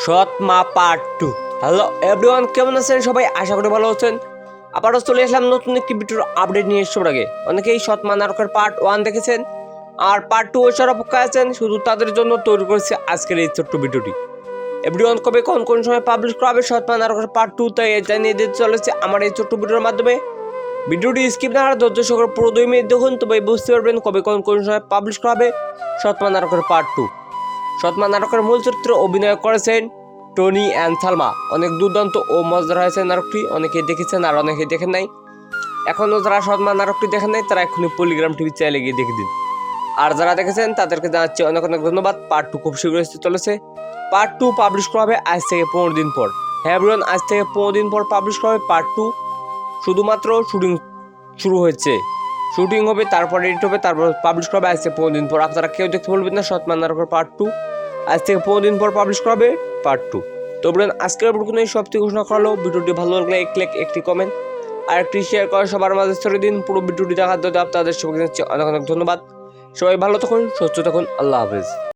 সৎ মা part 2। Hello everyone, কেমন আছেন সবাই? আশা করি ভালো আছেন। আবারও চলে আসলাম নতুন একটি ভিডিওর আপডেট নিয়ে। সবার আগে অনেকেই সৎ মা নাটকের পার্ট 1 দেখেছেন আর পার্ট 2 এর অপেক্ষায় আছেন, শুধু তাদের জন্য তৈরি করেছে আজকের এই ছোট্ট ভিডিওটি। এভরিওয়ান, কবে কোন সময় পাবলিশ করা হবে সৎ মা নাটকের পার্ট 2 তাই জানিয়ে দিতে চলেছে আমার এই ছোট্ট ভিডিওর মাধ্যমে। ভিডিওটি স্কিপ না করে ধৈর্য সহকারে পুরো 2 মিনিট দেখুন, তবে বুঝতে পারবেন কবে কোন সময় পাবলিশ করা হবে সৎ মা নাটকের পার্ট 2। সৎ মা নাটকের মূল চরিত্রে অভিনয় করেছেন টনি অ্যান্ড সালমা। অনেক দুর্দান্ত ও মজাদার হয়েছে নাটকটি, অনেকে দেখেছেন আর অনেকে দেখেন নাই। এখনও যারা সৎ মা নাটকটি দেখেন নাই তারা এখনই পলিগ্রাম টিভি চ্যানেলে গিয়ে দেখে দিন, আর যারা দেখেছেন তাদেরকে জানাচ্ছি অনেক অনেক ধন্যবাদ। পার্ট 2 খুব শীঘ্রই আসতে চলেছে। পার্ট 2 পাবলিশ করা হবে আজ থেকে 15 দিন পর। হ্যাঁ এভরিওয়ান, আজ থেকে 15 দিন পর পাবলিশ করা হবে পার্ট 2। শুধুমাত্র শুটিং শুরু হয়েছে, শুটিং হবে, তারপর এডিট হবে, তারপর পাবলিশ করা হবে আজ থেকে 15 দিন পর। আপনারা কেউ দেখতে বলবেন না সৎ মা নাটকের পার্ট 2 আজ থেকে 15 দিন পর পাবলিশ করা হবে পার্ট 2। তো বলুন আজকের ভিডিও সব থেকে ঘোষণা করা ভিডিওটি ভালো লাগলে একটি লাইক, একটি কমেন্ট আর একটি শেয়ার করে সবার মাঝে ছড়িয়ে দিন। পুরো ভিডিওটি দেখার জন্য আপনাদের সবাইকে অনেক অনেক ধন্যবাদ। সবাই ভালো থাকুন, সুস্থ থাকুন, আল্লাহ হাফেজ।